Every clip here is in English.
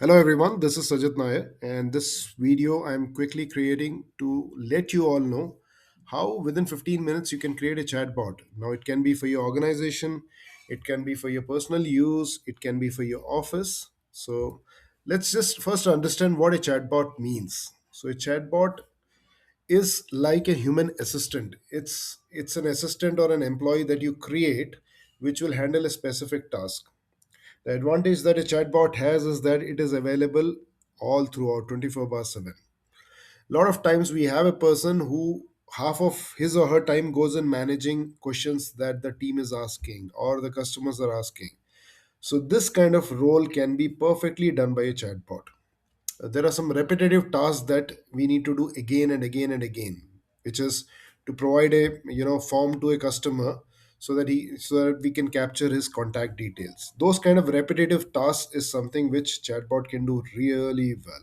Hello everyone, this is Sajid Nair, and this video I'm quickly creating to let you all know how within 15 minutes you can create a chatbot. Now, it can be for your organization, it can be for your personal use, it can be for your office. So, let's just first understand what a chatbot means. So, a chatbot is like a human assistant. It's an assistant or an employee that you create which will handle a specific task. The advantage that a chatbot has is that it is available all throughout 24 bar 7. A lot of times we have a person who half of his or her time goes in managing questions that the team is asking or the customers are asking. So this kind of role can be perfectly done by a chatbot. There are some repetitive tasks that we need to do again and again and again, which is to provide a form to a customer so that we can capture his contact details. Those kind of repetitive tasks is something which chatbot can do really well.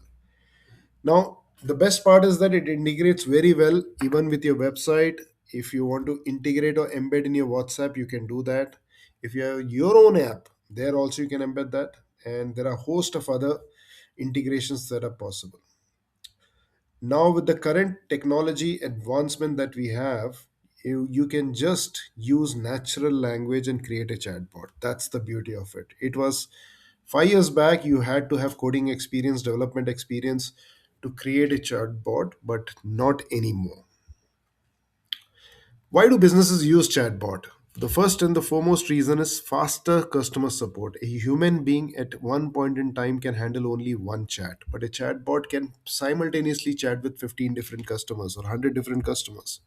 Now, the best part is that it integrates very well even with your website. If you want to integrate or embed in your WhatsApp, you can do that. If you have your own app, there also you can embed that. And there are a host of other integrations that are possible. Now, with the current technology advancement that we have, you can just use natural language and create a chatbot. That's the beauty of it. It was 5 years back, you had to have coding experience, development experience to create a chatbot, but not anymore. Why do businesses use chatbot? The first and the foremost reason is faster customer support. A human being at one point in time can handle only one chat, but a chatbot can simultaneously chat with 15 different customers or 100 different customers.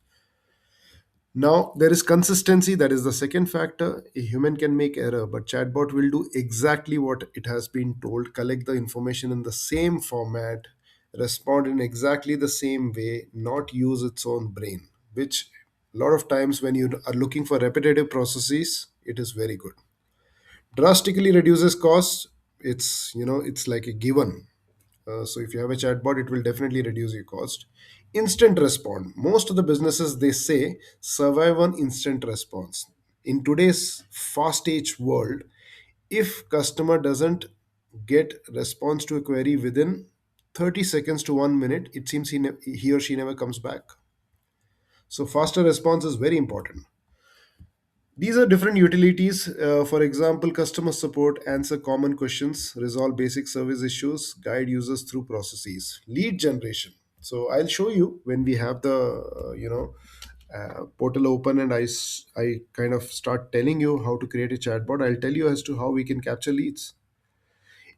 Now, there is consistency. That is the second factor. A human can make error, but chatbot will do exactly what it has been told, collect the information in the same format, respond in exactly the same way, not use its own brain, which a lot of times when you are looking for repetitive processes, it is very good. Drastically reduces costs. It's like a given. So if you have a chatbot, it will definitely reduce your cost. Instant respond. Most of the businesses, they say survive on instant response. In today's fast-paced world, if customer doesn't get response to a query within 30 seconds to 1 minute, it seems he or she never comes back. So faster response is very important. These are different utilities. For example, customer support, answer common questions, resolve basic service issues, guide users through processes. Lead generation. So I'll show you when we have the portal open and I kind of start telling you how to create a chatbot. I'll tell you as to how we can capture leads.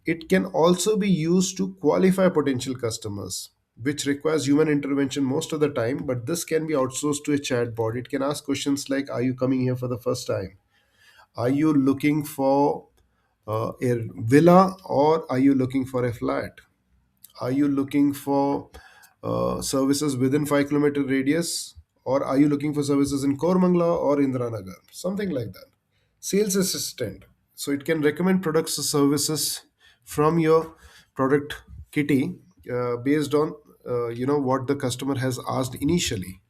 It can also be used to qualify potential customers, which requires human intervention most of the time, but this can be outsourced to a chatbot. It can ask questions like, are you coming here for the first time? Are you looking for a villa or are you looking for a flat? Are you looking for services within 5 kilometer radius, or are you looking for services in Kormangla or Indranagar? Something like that. Sales assistant. So it can recommend products or services from your product kitty based on what the customer has asked initially.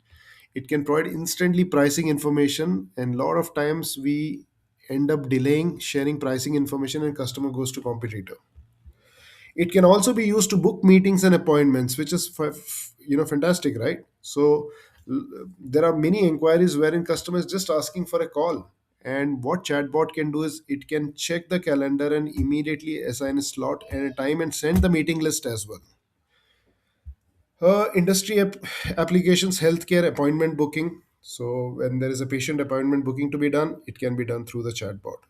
It can provide instantly pricing information, and a lot of times we end up delaying sharing pricing information and customer goes to competitor. It can also be used to book meetings and appointments, which is fantastic, right? So there are many inquiries wherein customer is just asking for a call, and what chatbot can do is it can check the calendar and immediately assign a slot and a time and send the meeting list as well. Industry applications, healthcare appointment booking. So when there is a patient appointment booking to be done, it can be done through the chatbot.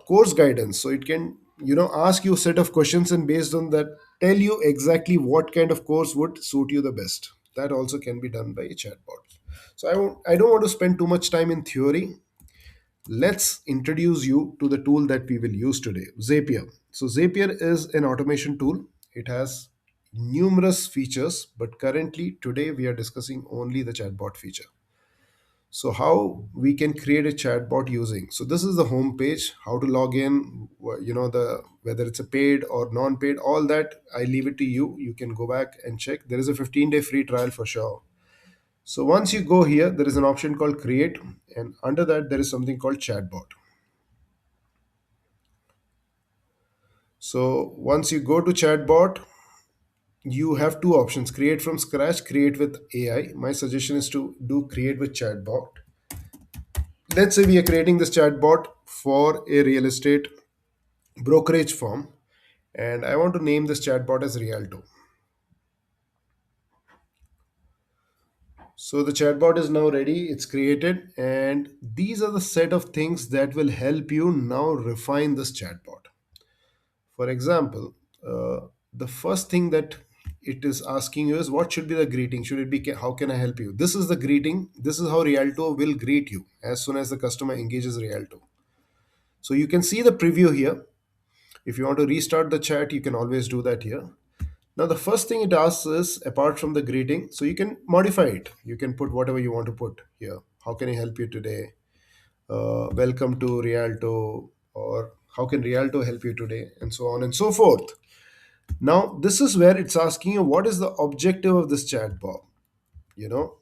Course guidance. So it can ask you a set of questions and based on that tell you exactly what kind of course would suit you the best. That also can be done by a chatbot. So I don't want to spend too much time in theory. Let's introduce you to the tool that we will use today, Zapier. So Zapier is an automation tool. It has numerous features, but currently today we are discussing only the chatbot feature. So how we can create a chatbot using. So this is the home page, how to log in, the whether it's a paid or non-paid, all that I leave it to you. You can go back and check. There is a 15-day free trial for sure. So once you go here, there is an option called create, and under that there is something called chatbot. So once you go to chatbot, you have two options: create from scratch, create with AI. My suggestion is to do create with chatbot. Let's say we are creating this chatbot for a real estate brokerage firm, and I want to name this chatbot as Rialto. So the chatbot is now ready, it's created, and these are the set of things that will help you now refine this chatbot. For example, the first thing that it is asking you is what should be the greeting? Should it be how can I help you? This is the greeting. This is how Rialto will greet you as soon as the customer engages Rialto. So you can see the preview here. If you want to restart the chat, you can always do that here. Now, the first thing it asks is apart from the greeting, so you can modify it. You can put whatever you want to put here. How can I help you today? Welcome to Rialto, or how can Rialto help you today? And so on and so forth. Now, this is where it's asking you what is the objective of this chatbot. You know,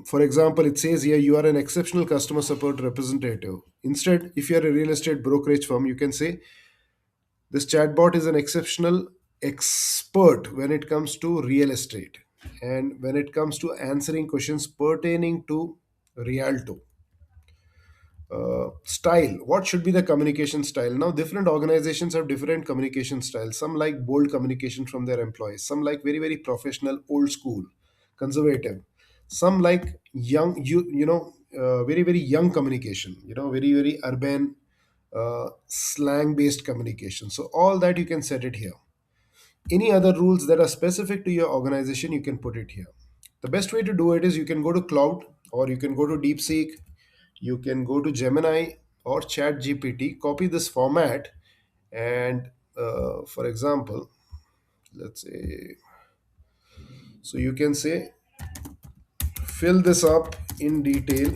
for example, it says here you are an exceptional customer support representative. Instead, if you are a real estate brokerage firm, you can say this chatbot is an exceptional expert when it comes to real estate and when it comes to answering questions pertaining to Rialto. Style, what should be the communication style? Now different organizations have different communication styles. Some like bold communication from their employees, some like very very professional, old school, conservative. Some like young, very very young communication, very very urban, slang based communication. So all that you can set it here. Any other rules that are specific to your organization, you can put it here. The best way to do it is you can go to cloud, or you can go to DeepSeek, you can go to Gemini or Chat GPT, copy this format, and for example, let's say, so you can say, fill this up in detail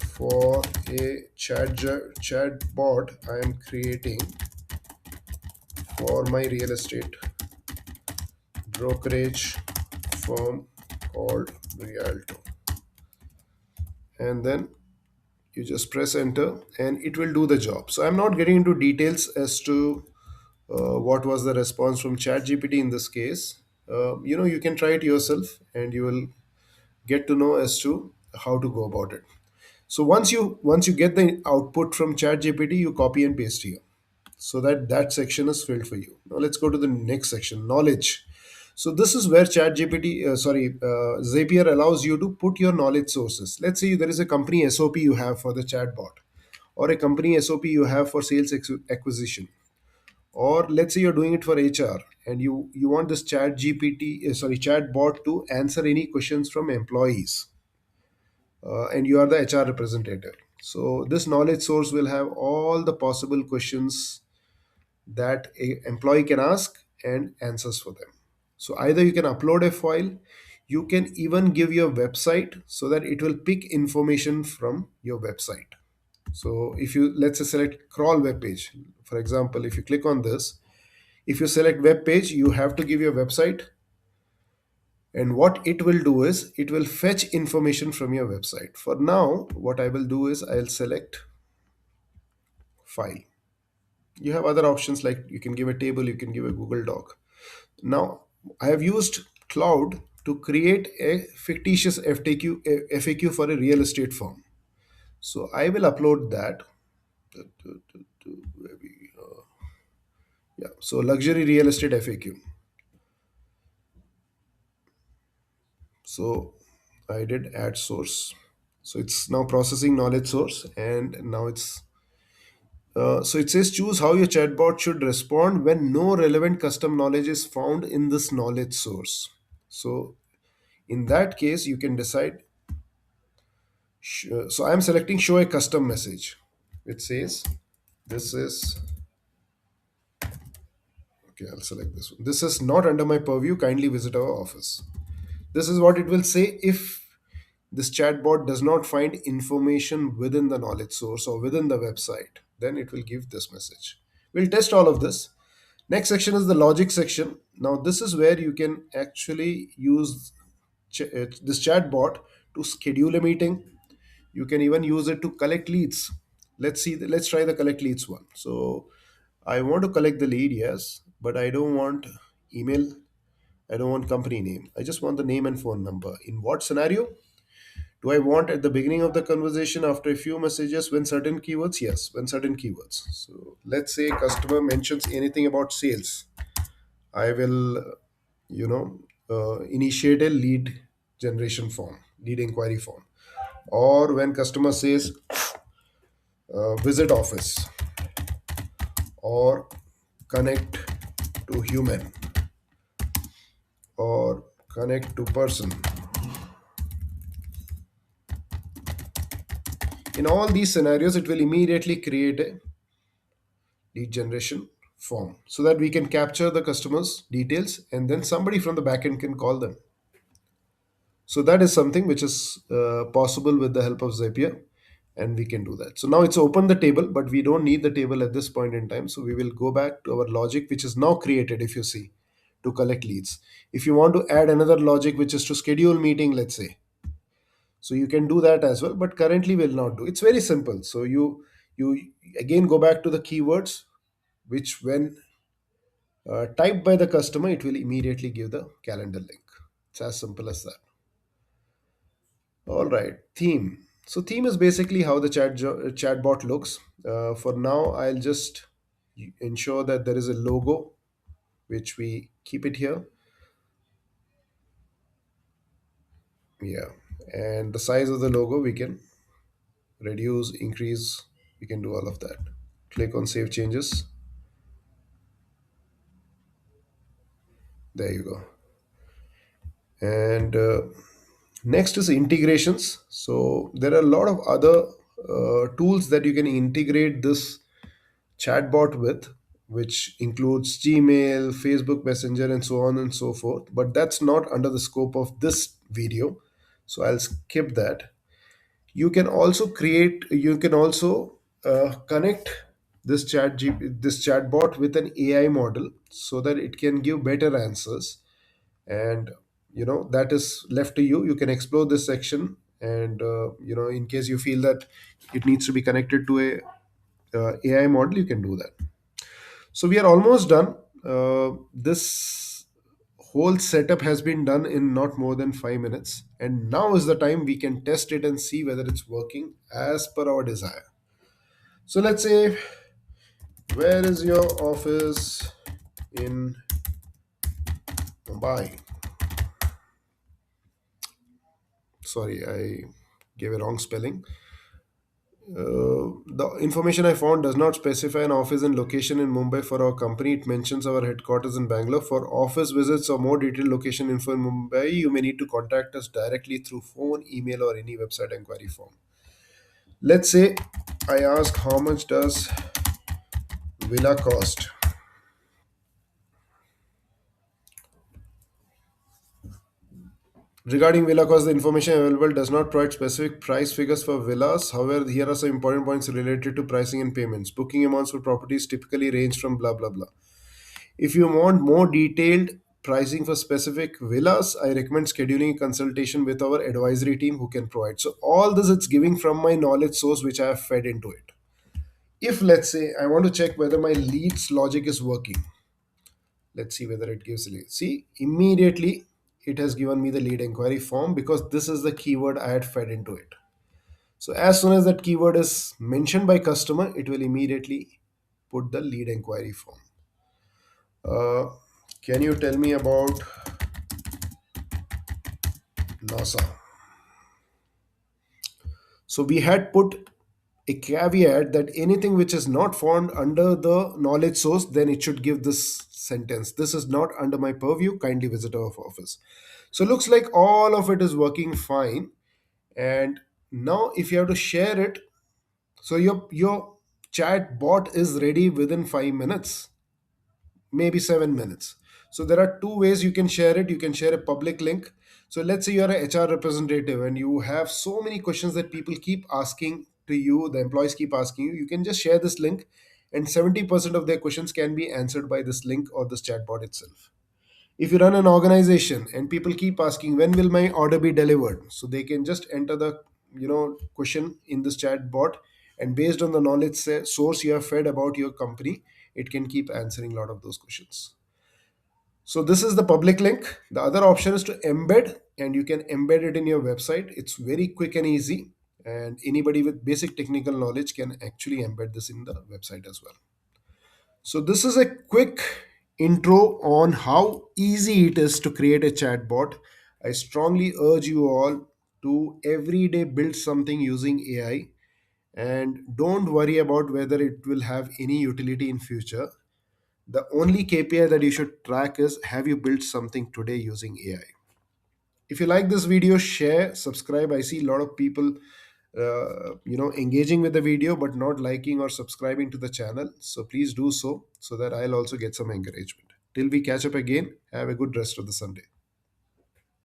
for a chat bot I am creating for my real estate brokerage firm called Rialto. And then you just press enter and it will do the job. So I'm not getting into details as to what was the response from ChatGPT in this case. You can try it yourself and you will get to know as to how to go about it. So once you get the output from ChatGPT, you copy and paste here, so that that section is filled for you. Now let's go to the next section, knowledge. So this is where Zapier allows you to put your knowledge sources. Let's say there is a company SOP you have for the chatbot, or a company SOP you have for sales acquisition, or let's say you're doing it for HR and you want this chatbot to answer any questions from employees, and you are the HR representative. So this knowledge source will have all the possible questions that a employee can ask and answers for them. So either you can upload a file, you can even give your website so that it will pick information from your website. So if you, let's say, select crawl web page, for example, if you click on this, if you select web page, you have to give your website, and what it will do is it will fetch information from your website. For now, what I will do is I'll select file. You have other options like you can give a table, you can give a Google Doc. Now, I have used Cloud to create a fictitious FAQ for a real estate firm. So I will upload that. Yeah, so luxury real estate FAQ. So I did add source. So it's now processing knowledge source, and now so it says choose how your chatbot should respond when no relevant custom knowledge is found in this knowledge source. So in that case, you can decide. So I'm selecting show a custom message. It says this is okay. I'll select this one. This is not under my purview. Kindly visit our office. This is what it will say if this chatbot does not find information within the knowledge source or within the website. Then it will give this message. We'll test all of this. Next section is the logic section. Now this is where you can actually use this chatbot to schedule a meeting. You can even use it to collect leads. Let's try the collect leads one. So I want to collect the lead, yes, but I don't want email, I don't want company name, I just want the name and phone number. In what scenario do I want? At the beginning of the conversation, after a few messages, when certain keywords? Yes, when certain keywords. So let's say customer mentions anything about sales, I will, initiate a lead generation form, lead inquiry form. Or when customer says visit office or connect to human or connect to person. In all these scenarios, it will immediately create a lead generation form so that we can capture the customer's details and then somebody from the backend can call them. So that is something which is possible with the help of Zapier, and we can do that. So now it's open the table, but we don't need the table at this point in time. So we will go back to our logic, which is now created, if you see, to collect leads. If you want to add another logic, which is to schedule meeting, let's say, so you can do that as well, but currently we'll not do. It's very simple. So you again go back to the keywords, which when typed by the customer, it will immediately give the calendar link. It's as simple as that. All right, theme. So theme is basically how the chatbot looks. For now, I'll just ensure that there is a logo, which we keep it here. Yeah, and the size of the logo we can reduce, increase. We can do all of that. Click on save changes. There you go. And next is integrations. So there are a lot of other tools that you can integrate this chatbot with, which includes Gmail, Facebook Messenger, and so on and so forth. But that's not under the scope of this video. So I'll skip that. You can also connect this chatbot with an AI model so that it can give better answers. And that is left to you. You can explore this section, and in case you feel that it needs to be connected to a AI model, you can do that. So we are almost done. This whole setup has been done in not more than 5 minutes. And now is the time we can test it and see whether it's working as per our desire. So let's say, where is your office in Mumbai? Sorry, I gave a wrong spelling. The information I found does not specify an office and location in Mumbai for our company. It mentions our headquarters in Bangalore. For office visits or more detailed location info in Mumbai, you may need to contact us directly through phone, email, or any website inquiry form. Let's say I ask how much does villa cost? Regarding villa cost, the information available does not provide specific price figures for villas. However, here are some important points related to pricing and payments. Booking amounts for properties typically range from blah blah blah. If you want more detailed pricing for specific villas, I recommend scheduling a consultation with our advisory team who can provide. So all this it's giving from my knowledge source which I have fed into it. If let's say I want to check whether my leads logic is working, let's see whether it gives lead. See, immediately it has given me the lead inquiry form because this is the keyword I had fed into it. So as soon as that keyword is mentioned by customer, it will immediately put the lead inquiry form. Uh, can you tell me about NASA? So we had put a caveat that anything which is not found under the knowledge source, then it should give this sentence. This is not under my purview. Kindly visit our office. So looks like all of it is working fine. And now if you have to share it, so your chat bot is ready within 5 minutes, maybe 7 minutes. So there are two ways you can share it. You can share a public link. So let's say you're a HR representative and you have so many questions that people keep asking to you, the employees keep asking you. You can just share this link, and 70% of their questions can be answered by this link or this chatbot itself. If you run an organization and people keep asking when will my order be delivered, so they can just enter the question in this chat bot, and based on the knowledge source you have fed about your company, it can keep answering a lot of those questions. So this is the public link. The other option is to embed, and you can embed it in your website. It's very quick and easy, and anybody with basic technical knowledge can actually embed this in the website as well. So this is a quick intro on how easy it is to create a chatbot. I strongly urge you all to every day build something using AI, and don't worry about whether it will have any utility in future. The only KPI that you should track is, have you built something today using AI? If you like this video, share, subscribe. I see a lot of people engaging with the video but not liking or subscribing to the channel, so please do so that I'll also get some encouragement. Till we catch up again, have a good rest of the Sunday.